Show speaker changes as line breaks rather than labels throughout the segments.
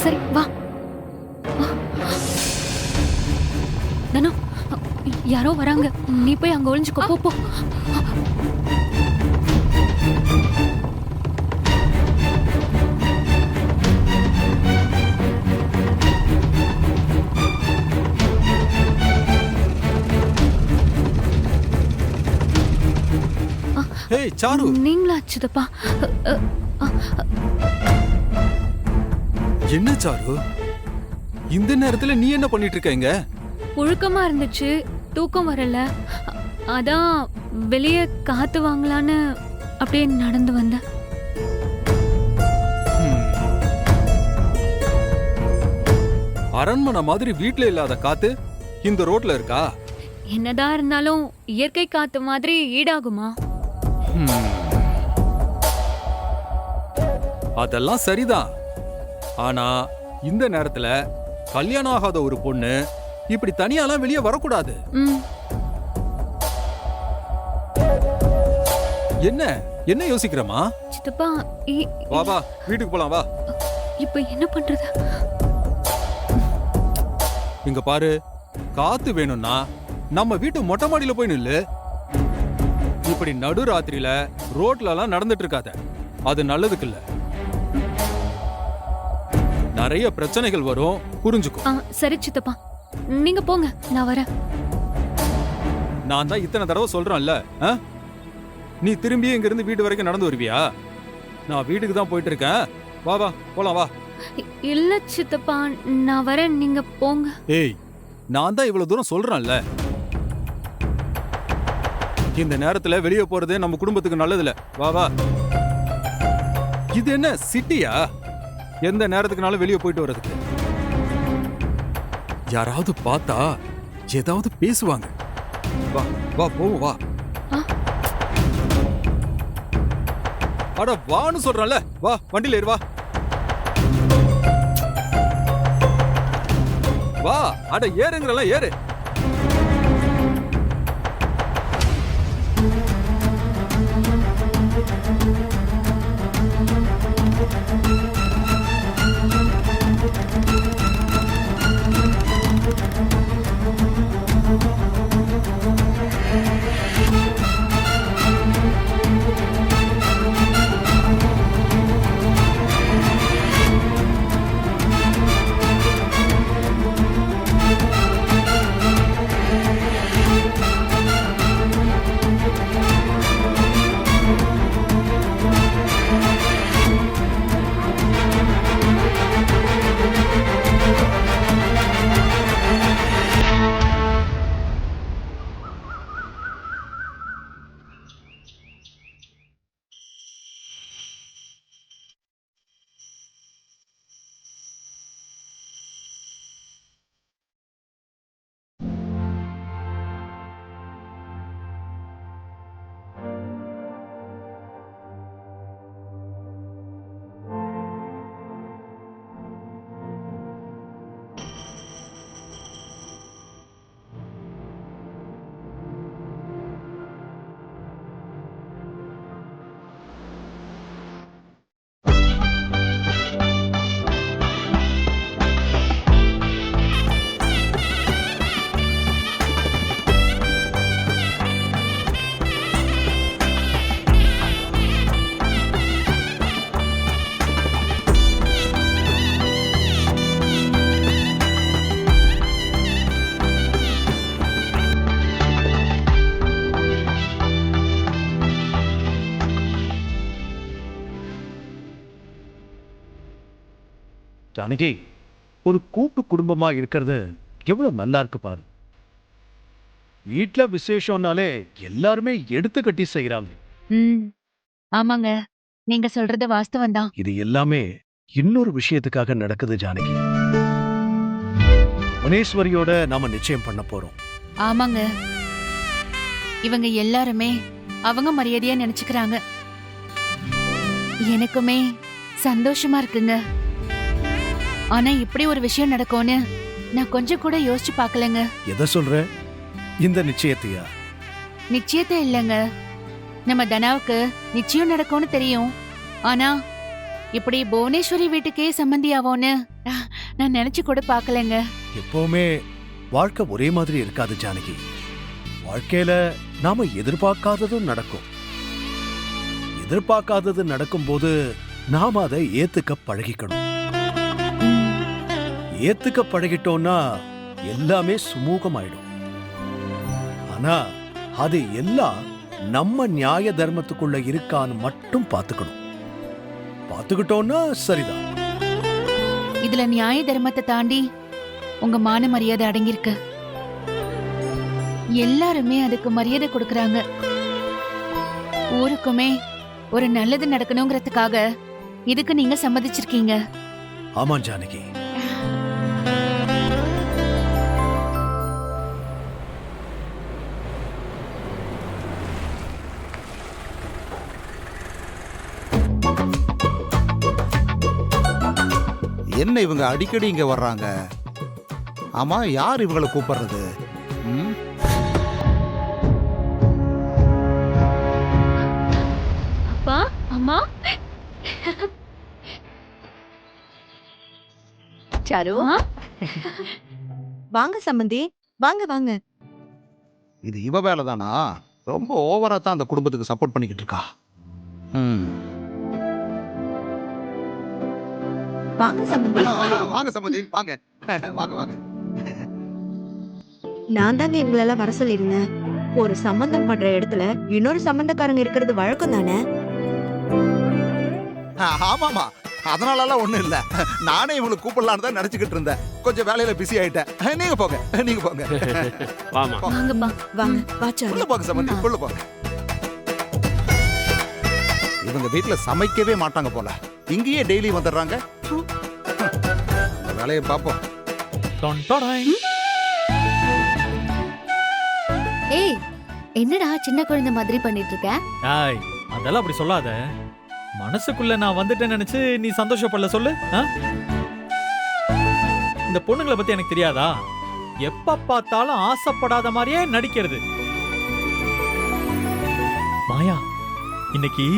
சரி வா. தனு, யாரோ வராங்க, நீ போய் அங்க ஒளிஞ்சுக்கோ. போ போ.
ஏய் சாரு,
நீங்களா சித்தப்பா?
என்ன சாரு இந்த நேரத்துல நீ என்ன பண்ணிட்டு இருக்க இங்க?
புழுக்கமா இருந்துச்சு, தூக்கம் வரல, அதான் வெளியே காத்து வாங்கலான்னு அப்படியே நடந்து வந்தேன்.
அரண்மனை மாதிரி வீட்ல இல்லாத காத்து இந்த ரோட்ல இருக்கா?
என்னதான் இருந்தாலும் இயற்கை காத்து மாதிரி ஈடாகுமா?
அதெல்லாம் சரிதான். ஆனா இந்த நேரத்துல கல்யாணம் ஆகாத ஒரு பொண்ணு இப்படி தனியாலாம் வெளியே வரக்கூடாது. என்ன என்ன யோசிக்கிறமா?
சித்தப்பா,
வா வா, வீட்டுக்கு போலாம் வா.
இப்ப என்ன பண்றது?
இங்க பாரு, காத்து வேணும்னா நம்ம வீட்டு மொட்டை மாடியில போய் நில்லு. இப்படி நடு ராத்திரியில ரோட்ல எல்லாம் நடந்துட்டு இருக்காத, அது நல்லதுக்கு இல்ல. நிறைய பிரச்சனைகள் வரும், புரிஞ்சுக்கோ.
சரி சித்தப்பா, நீங்க போங்க, நான் வரேன்.
நான் தான் இத்தனை தடவை சொல்றேன்ல, நீ திரும்பி இங்க இருந்து வீடு வரைக்கும் நடந்து வருவியா? நான் வீட்டுக்கு தான் போயிட்டு இருக்கேன். வா வா போலாம் வா.
இல்ல சித்தப்பா, நான் வரேன், நீங்க போங்க.
ஏய், நான் தான் இவ்வளவு தூரம் சொல்றேன்ல. இந்த நேரத்துல வெளியே போறது நம்ம குடும்பத்துக்கு நல்லதில்ல. வா வா. இது என்ன சிட்டியா? எந்த நேரத்துக்குனாலும் வெளியே போயிட்டு வர்றதுக்கு. யாராவது பார்த்தா ஏதாவது பேசுவாங்க. வா வா போவோம் வா. அட வான்னு சொல்றேன்ல, வா வண்டியில ஏறு வா. வா, அட ஏறுங்கறல ஏறு.
ஜானகி, ஒரு கூட்டு குடும்பமா இருக்கிறது எவ்வளவு நல்லா இருக்கு பாரு. வீட்டுல விசேஷம்னாலே எல்லாருமே எடுத்து கட்டி செய்யறாங்க.
ஆமாங்க, நீங்க சொல்றது வாஸ்தவம் தான்.
இது எல்லாமே இன்னொரு விஷயத்துக்காக நடக்குது ஜானகி. முனேஸ்வரியோட நாம நிச்சயம் பண்ண போறோம்.
ஆமாங்க, இவங்க எல்லாருமே அவங்க மரியாதையா நினைச்சுக்கிறாங்க. எனக்குமே சந்தோஷமா இருக்குங்க. ஆனா இப்படி ஒரு விஷயம் நடக்கும்னு நான் கொஞ்சம் கூட யோசிச்சு பார்க்கலங்க.
எதை சொல்ற? இந்த நிச்சயத்தையா?
நிச்சயத்தை இல்லைங்க, நம்ம தனாவுக்கு நிச்சயம் நடக்கும்னு தெரியும். ஆனா இப்படி புவனேஸ்வரி வீட்டுக்கே சம்பந்தியாவோன்னு நான் நினைச்சு கூட பார்க்கலங்க.
எப்பவுமே வாழ்க்கை ஒரே மாதிரி இருக்காது ஜானகி. வாழ்க்கையில நாம எதிர்பார்க்காததும் நடக்கும். எதிர்பார்க்காதது நடக்கும்போது நாம அதை ஏத்துக்க பழகிக்கணும். ஏத்துக்க பழகிட்டோம்னா எல்லாமே சுமூகமாயிடும். ஆனா அது எல்லாம் நம்ம நியாய தர்மத்துக்குள்ள இருக்கான்னு மட்டும் பார்த்துக்கணும். பார்த்துக்கிட்டோம்னா சரிதான்.
இதுல நியாய தர்மத்தை தாண்டி உங்க மான மரியாதை அடங்கியிருக்கு. எல்லாருமே அதுக்கு மரியாதை கொடுக்கறாங்க. ஊருக்குமே ஒரு நல்லது நடக்கணுங்கிறதுக்காக இதுக்கு நீங்க சம்மதிச்சிருக்கீங்க.
ஆமா ஜானகி.
என்ன இவங்க அடிக்கடி இங்க வர்றாங்க? ஆமா, யார் இவங்களை கூப்பிடுறது? ம்?
அப்பா அம்மா.
சாரு, வாங்க சம்பந்தி, வாங்க வாங்க.
இது இவ வேலை தானா? ரொம்ப ஓவரா தான் அந்த குடும்பத்துக்கு சப்போர்ட் பண்ணிக்கிட்டு இருக்கா. ம்.
வாங்க சம்பந்தி.
வாங்க சம்பந்தி, வாங்க வாங்க வாங்க.
நான் தாங்க இவங்களெல்லாம் வர சொல்லியிருந்தேன். ஒரு சம்பந்தம் பண்ற இடத்துல இன்னொரு சம்பந்தக்காரங்க இருக்கிறது வழக்கம் தானே?
ஆமாமா, அதனாலலாம் ஒண்ணும் இல்ல. நானே இவங்களுக்கு கூப்பிடலான்னு தான் நினைச்சுக்கிட்டு இருந்தேன். கொஞ்சம் வேலையில பிஸி ஆயிட்டேன். நீங்க போங்க, நீங்க போங்க.
வாங்கப்பா.
வாங்க வாச்சாரு.
உள்ள போங்க சம்பந்தி, உள்ள போங்க. இவங்க வீட்டுல சமைக்கவே மாட்டாங்க போல. இங்கேயே டெய்லி வந்துடுறாங்க. வேலையை பார்ப்போம்.
ஏய், என்னடா சின்ன குழந்தை மாதிரி பண்ணிட்டு இருக்க?
ஆய், அதெல்லாம் அப்படி சொல்லாத. மனசுக்குள்ள நான் வந்துட்டேன்னு நினைச்சு நீ சந்தோஷப்படல சொல்லு. இந்த பொண்ணுங்களை பத்தி எனக்கு தெரியாதா? எப்ப பார்த்தாலும் ஆசைப்படாத மாதிரியே நடிக்கிறது. மாயா, இன்னைக்கு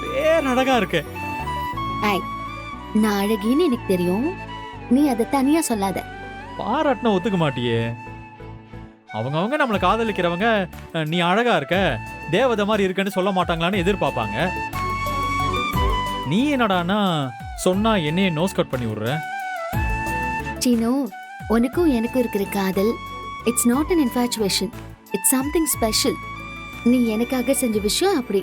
பேர் அழகா இருக்கு.
நான் அழகின்னு எனக்கு தெரியும், நீ அதை தனியா சொல்லாத.
பாராட்டின ஒத்துக்க மாட்டியே. அவங்க நம்மளை காதலிக்கிறவங்க நீ அழகா இருக்க, தேவதை மாதிரி இருக்கன்னு சொல்ல மாட்டாங்களான்னு எதிர்பார்ப்பாங்க. நீ என்னடானா சொன்னா என்னைய நோஸ் கட் பண்ணி விடுற.
சீனு, உனக்கும் எனக்கும் இருக்கிற காதல் it's not an infatuation, it's something special. நீ எனக்காக செஞ்ச விஷயம் அப்படி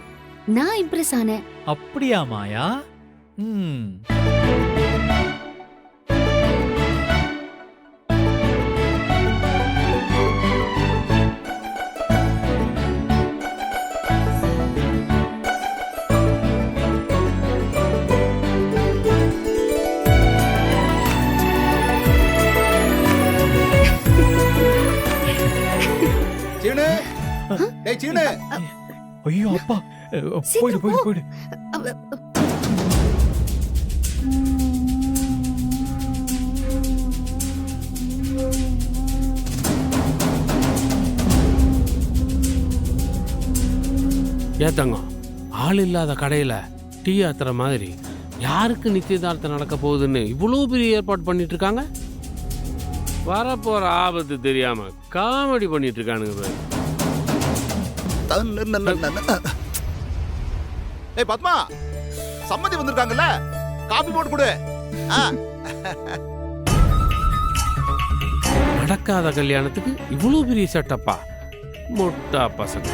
நான் இம்ப்ரெஸ் ஆனேன்.
அப்படியா மாயா?
சீனு, டேய் சீனு.
ஐயோ அப்பா, போயிடு போயிடு போயிடு.
ஏத்தங்க, ஆள் இல்லாத கடையில டீ ஆத்துற மாதிரி யாருக்கு நிச்சயதார்த்தம் நடக்க போகுதுன்னு இவ்வளவு பெரிய ஏற்பாடு பண்ணிட்டு இருக்காங்க. வரப்போற ஆபத்து தெரியாம காமெடி பண்ணிட்டு இருக்கானுங்க.
ஏய் பத்மா, சம்மந்தி வந்திருக்காங்கல்ல, காபி போட்டு கொடு.
நடக்காத கல்யாணத்துக்கு இவ்வளவு பெரிய செட்டப்பா? முட்டா பசங்க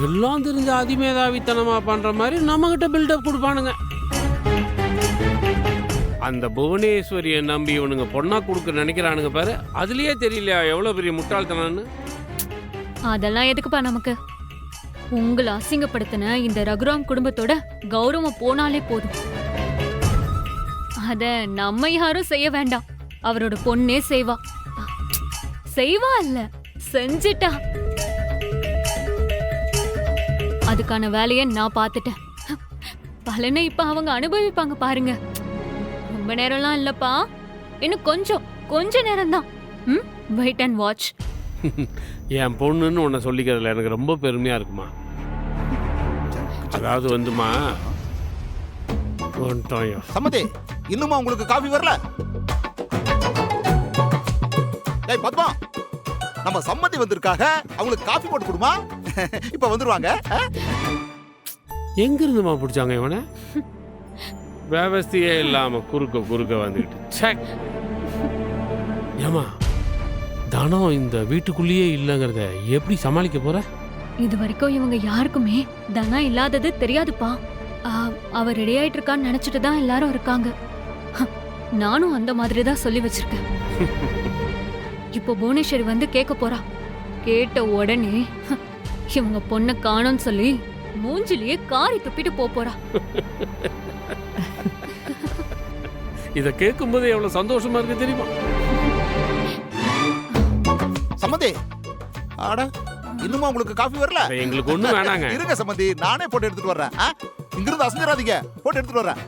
எல்லாம் தெரிஞ்ச அதிமேதாவித்தனமா பண்ற மாதிரி நம்ம கிட்ட பில்டப் கொடுப்பானுங்க. அந்த புவனேஸ்வரியை நம்பி இவனுங்க பொண்ணா கொடுக்க நினைக்கிறானுங்க பாரு. அதுலயே தெரியலையா எவ்வளவு பெரிய முட்டாள்தனான்னு?
அதெல்லாம் எதுக்குப்பா நமக்கு? உங்களை அசிங்கப்படுத்தின இந்த ரகுராம் குடும்பத்தோட கௌரவம் போனாலே போதும். அத நம்ம யாரும் செய்ய வேண்டாம், அவரோட பொண்ணே செய்வா. செய்வா இல்ல, செஞ்சிட்டா. அதுக்கான வேலையை நான் பார்த்துட்டேன். பலனை இப்ப அவங்க அனுபவிப்பாங்க பாருங்க. ரொம்ப நேரம்லாம் இல்லப்பா, இன்னும் கொஞ்ச நேரம் தான். Wait and watch.
என் பொண்ணுன்னு உன்னை சொல்லிக்கிறதுல எனக்கு ரொம்ப பெருமையா இருக்குமா. அதாவது வந்துமா, கொண்டாயா
சம்மந்தி இன்னுமா உங்களுக்கு காஃபி வரல? டேய் பத்மா, நம்ம சம்மந்தி வந்திருக்காக, அவங்களுக்கு காஃபி போட்டு கொடுமா. இப்ப வந்துருவாங்க.
எங்க இருந்துமா பிடிச்சாங்க இவனை? விவசாயே இல்லாம குறுக்க வந்துக்கிட்டு. ஏமா தனம் இந்த வீட்டுக்குள்ளேயே இல்லைங்கிறத எப்படி சமாளிக்க போற?
இது வரைக்கும் இவங்க யாருக்குமே தனா இல்லாதது தெரியாதுப்பா. அவ ரெடி ஆயிட்டு இருக்கான்னு நினைச்சிட்டு தான் எல்லாரும் இருக்காங்க. நானும் அந்த மாதிரி தான் சொல்லி வச்சிருக்கேன். இப்போ புவனேஸ்வரி வந்து கேட்க போறா. கேட்ட உடனே இவங்க பொண்ணை காணோன்னு சொல்லி மூஞ்சிலேயே காரி துப்பிட்டு போறா.
இத கேட்கும்போது எவ்வளவு சந்தோஷமா இருக்கு தெரியுமா?
சம்மந்தி, ஆட இன்னுமா உங்களுக்கு காஃபி வரல?
எங்களுக்கு ஒண்ணு வேணாங்க.
இருங்க சம்மந்தி, நானே போட்டு எடுத்துட்டு வர்றேன். இங்கிருந்து அசஞ்சிடாதீங்க, போட்டு எடுத்துட்டு வர்றேன்.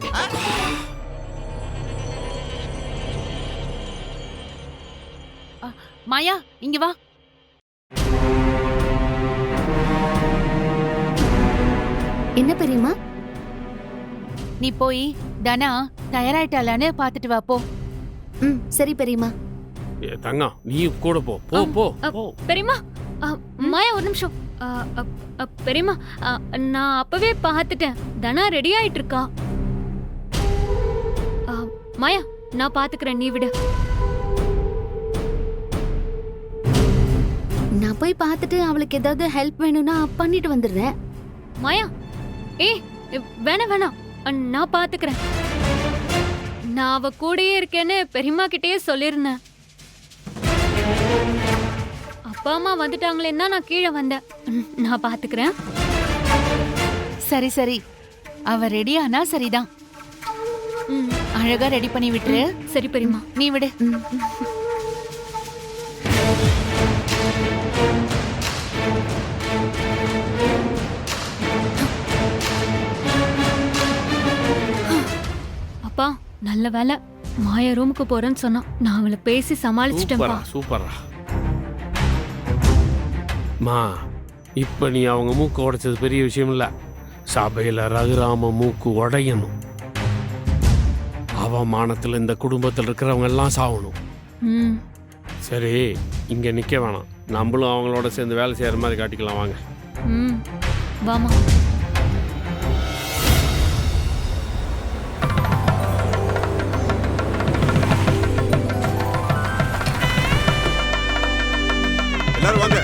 மாயா இங்க வா.
என்ன பெரியம்மா?
நீ போய் தனா தயாராயிட்டாளான்னு பாத்துட்டு வா போ.
சரி பெரியம்மா.
தங்கம் நீ கூட போ போ போ போ.
பெரியம்மா, மாயா ஒரு நிமிஷம். பெரியம்மா, நான் அப்பவே பார்த்துட்டேன். தனா ரெடி ஆயிட்டு இருக்கா. மாயா, நான் பாத்துக்கிறேன், நீ விடு.
நான் போய் பார்த்துட்டு அவளுக்கு ஏதாவது ஹெல்ப் வேணும்னா பண்ணிட்டு வந்துடுறேன்.
மாயா, வேணாம், நான் பாத்துக்கிறேன். நான் அவ கூடயே இருக்கேன்னு பெரியம்மா கிட்டயே சொல்லிருந்தேன். அப்பா அம்மா வந்துட்டாங்களேன்னா நான் கீழே வந்தேன். நான் பாத்துக்கிறேன்.
சரி அவ ரெடி ஆனா சரிதான். அழகா ரெடி பண்ணி விட்டுரு.
சரி பெரியம்மா,
நீ விடு.
அப்பா நல்ல வேலை, மாயா ரூமுக்கு போறேன்னு சொன்னா. நான் அவளை பேசி சமாளிச்சிட்டேன்ப்பா.
சூப்பரா மா. இப்ப நீ அவங்க மூக்கு உடைச்சது பெரிய விஷயம் இல்ல. சபையில ரகுராம மூக்கு உடையணும். அவமானத்துல இந்த குடும்பத்தில் இருக்கிறவங்க எல்லாம் சாவணும். சரி, இங்க நிக்க வேணாம். நம்மளும் அவங்களோட சேர்ந்து வேலை செய்யற மாதிரி காட்டிக்கலாம். வாங்க.
வாமா.
எல்லாரும் வாங்க.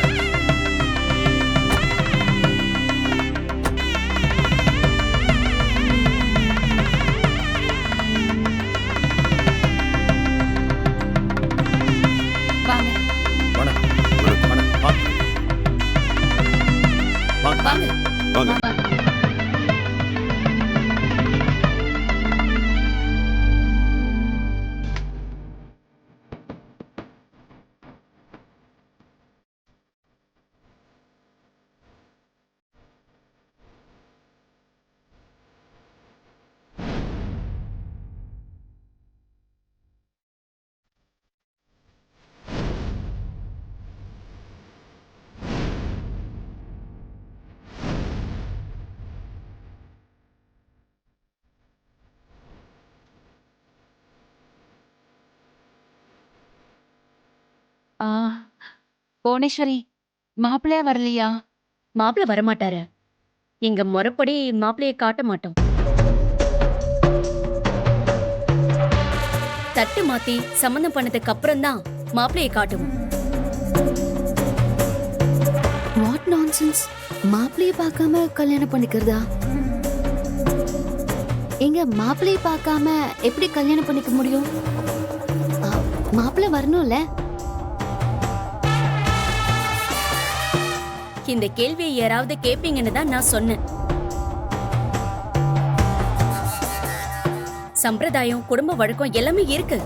புவனேஸ்வரி, மாப்பிள்ளையா வரலையா?
மாப்பிள்ள வரமாட்டாரு. எங்க முறைப்படி மாப்பிள்ளைய காட்ட மாட்டோம். தட்டு மாத்தி சம்மந்தம் பண்ணதுக்கு அப்புறம் தான் மாப்பிள்ளைய காட்டுவோம்.
What nonsense? மாப்பிள்ளைய பார்க்காம கல்யாணம் பண்ணிக்கிறதா? எங்க மாப்பிள்ளைய பார்க்காம எப்படி கல்யாணம் பண்ணிக்க முடியும்? மாப்பிள்ளை வரணும்ல.
இந்த கேள்வியை யாராவது கேப்பீங்கன்னு தான் நான் சொன்னேன். சம்பிரதாயம், குடும்ப வழக்கம் எல்லாமே இருக்கு.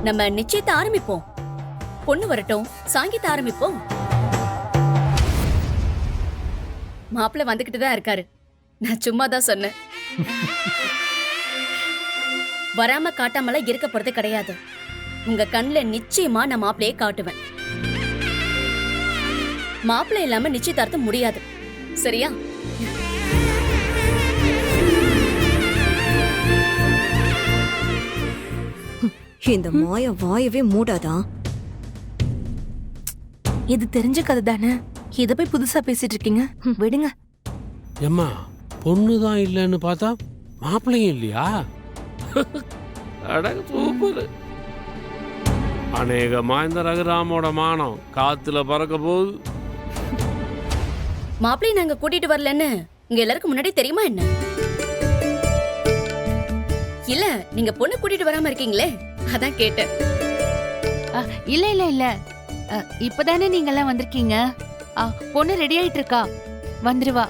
நம்ம நிச்சயத்தை ஆரம்பிப்போம். பொண்ணு வரட்டும், சாங்கியத்தை ஆரம்பிப்போம். மாப்பிள்ளை வந்துகிட்டு தான் இருக்காரு. நான் சும்மா தான் சொன்னேன். வராம காட்டாமல இருக்க போறது கிடையாது. உங்க கண்ணுல நிச்சயமா நான் மாப்பிள்ளையே காட்டுவேன். மாப்பிள்ளை இல்லாம நிச்சயதார்த்தம் முடியாது. சரியா?
இந்த மாய வாயவே மூடாதா?
இது தெரிஞ்ச கதை தானே, இத போய் புதுசா பேசிட்டு இருக்கீங்க, விடுங்க.
ஏம்மா பொண்ணு தான் இல்லைன்னு பார்த்தா மாப்பிள்ளையும் இல்லையா? அட சூப்பர். அநேகமா இந்த ரகுராமோட மானம் காத்துல பறக்க போகுது.
மாப்பிள்ளையை நாங்க கூட்டிட்டு வரலன்னு இங்க எல்லாருக்கும் முன்னாடி தெரியுமா என்ன? இல்ல நீங்க பொண்ணு கூட்டிட்டு வராம இருக்கீங்களே, அதான் கேட்டேன்.
இல்ல இல்ல இல்ல, இப்பதானே நீங்க எல்லாம் வந்திருக்கீங்க. பொண்ணு ரெடி ஆயிட்டு இருக்கா, வந்துருவா.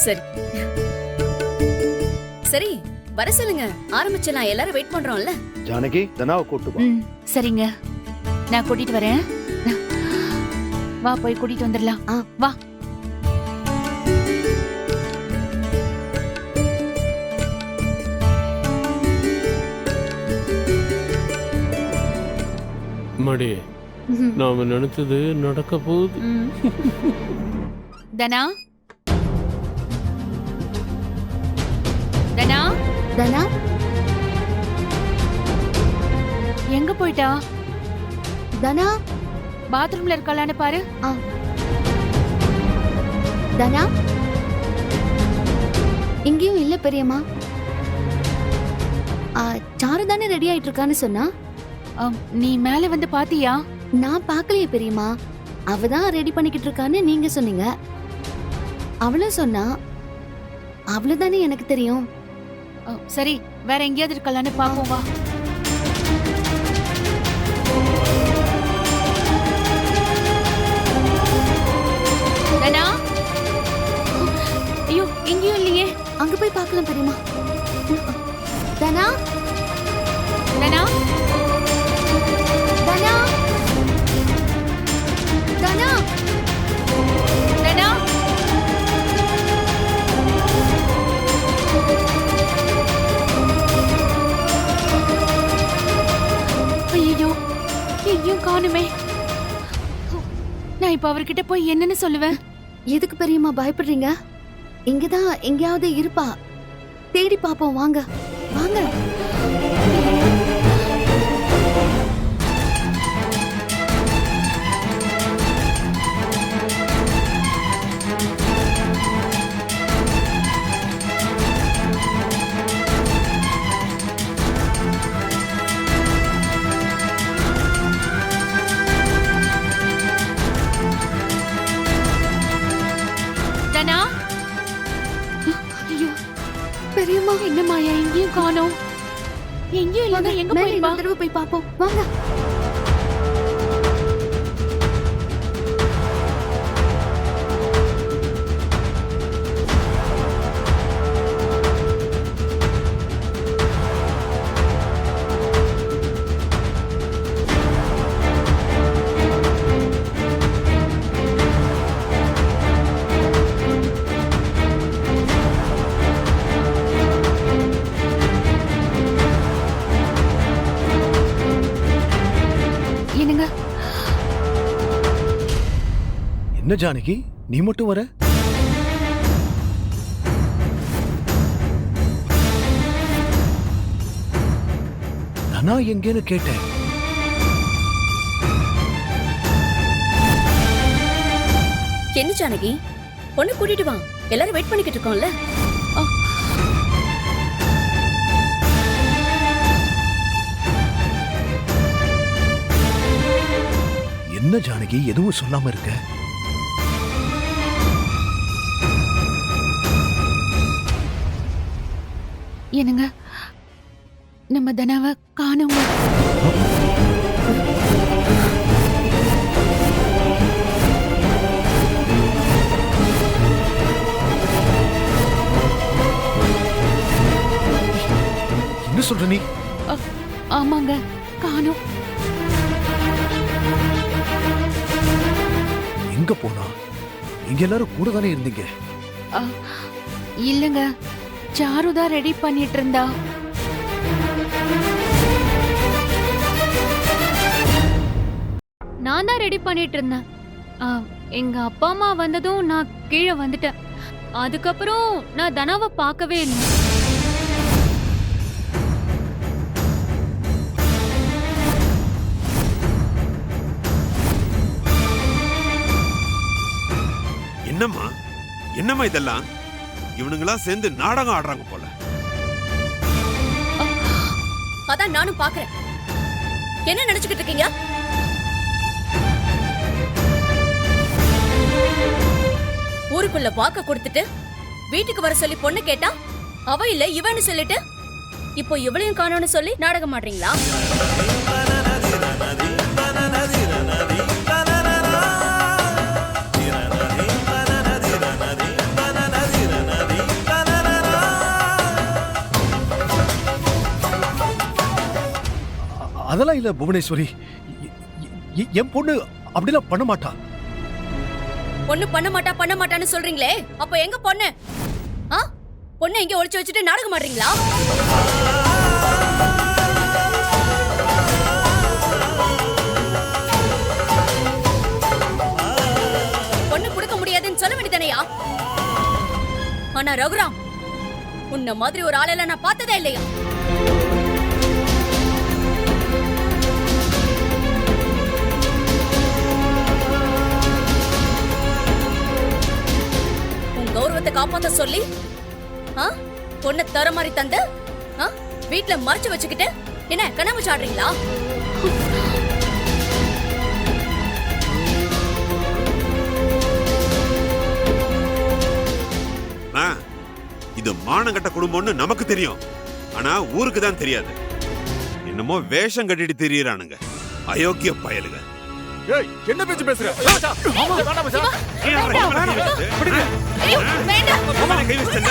சரி சரி, வர சொல்லுங்க, ஆரம்பிச்சலாம். எல்லாரும் வெயிட் பண்றோம்ல.
ஜானகி, தனாவை கூட்டு வா.
சரிங்க, நான் கூட்டிட்டு வரேன். வா, போய் கூட்டிட்டு வந்துடலாம். வா.
மடி, நாம நினைச்சது நடக்க போகுது.
தனா, தனா,
தனா,
எங்க போயிட்டா?
தனா,
பாத்ரூம்ல இருக்காளான்னு பாரு.
தனா, இங்கேயும் இல்ல பெரியம்மா. சாரு தானே ரெடி ஆயிட்டு இருக்கான்னு சொன்னா.
நீ மேல வந்து பாத்தியா?
நான் பாக்கலையே பெரியம்மா. அவதான் ரெடி பண்ணிக்கிட்டு இருக்கான்னு நீங்க சொன்னீங்க. அவளும் சொன்னா. அவ்வளவுதானே எனக்கு தெரியும்.
சரி, வேற எங்கேயாவது இருக்கலான்னு பாப்போம், வா. தனா, ஐயோ, எங்கேயும் இல்லையே.
அங்க போய் பார்க்கலாம் பெரியம்மா. தனா,
தனா,
தனா, தனா,
தனா. ஐயோ, எங்கேயும் காணுமே. நான் இப்ப அவர்கிட்ட போய் என்னன்னு சொல்லுவேன்?
எதுக்கு பெரியம்மா பயப்படுறீங்க? இங்கதான் எங்கேயாவது இருப்பா. தேடி பாப்போம், வாங்க வாங்க.
தனா, ஐயோ, பெரியம்மா, என்ன மாயா, எங்கேயும் காணோம். எங்கேயும் இல்ல, எங்க
மேல
போயிருப்பா?
இன்னொரு தடவை போய் பாப்போம், வாங்க.
என்னங்க?
என்ன ஜானகி, நீ மட்டும் வர? தனா எங்கேன்னு கேட்டேன்.
என்ன ஜானகி, பொண்ணு கூட்டிட்டு வா, எல்லாரும் வெயிட் பண்ணிக்கிட்டு இருக்கோம்ல.
என்ன ஜானகி, எதுவும் சொல்லாம இருக்க?
என்னங்க, நம்ம தனாவை காணோங்க.
என்ன சொல்ற நீ?
ஆமாங்க, காணோம்.
எங்க போனா? இங்க எல்லாரும் கூட தானே இருந்தீங்க.
இல்லங்க, சாரு தான் ரெடி பண்ணிட்டு இருந்தா.
நான் தான் ரெடி பண்ணிட்டு இருந்தேன். எங்க அப்பா அம்மா வந்ததும் நான் கீழே வந்துட்டேன். அதுக்கப்புறம் நான் தனாவை பார்க்கவே இல்லை.
என்னம்மா என்னம்மா இதெல்லாம்? இவனுங்களா சேர்ந்து நாடகம் ஆடுறாங்க போல.
அதான் நானும் பாக்குறேன். என்ன நினைச்சுக்கிட்டு இருக்கீங்க? ஊருக்குள்ள வாக்க கொடுத்துட்டு வீட்டுக்கு வர சொல்லி பொண்ணு கேட்டா அவ இல்ல இவன்னு சொல்லிட்டு இப்போ இவளையும் காணோன்னு சொல்லி நாடகம் ஆடுறீங்களா?
அதெல்லாம் இல்ல புவனேஸ்வரி. என் பொண்ணு அப்படிலாம் பண்ண மாட்டா.
பொண்ணு பண்ண மாட்டான்னு சொல்றீங்களே, அப்ப எங்க பொண்ணு? பொண்ணு எங்க ஒளிச்சு வச்சுட்டு நாடகம் ஆடுறீங்களா? பொண்ணு கொடுக்க முடியாதுன்னு சொல்ல வேண்டியதானையா? ஆனா ரகுராம், உன்ன மாதிரி ஒரு ஆளெல்லாம் நான் பார்த்ததே இல்லையா? கௌரவத்தை காப்பாத்த சொல்லி பொண்ணு தர மாதிரி தந்து வீட்டுல மறைச்சு வச்சுக்கிட்டு என்ன கனவு சாடுறீங்களா?
இது மானங்கட்ட குடும்பம்னு நமக்கு தெரியும். ஆனா ஊருக்கு தான் தெரியாது. என்னமோ வேஷம் கட்டிட்டு தெரியறானுங்க அயோக்கிய பயலுங்க.
ஏய் என்ன பேச்சு பேசுற?
கை வச்சேன்.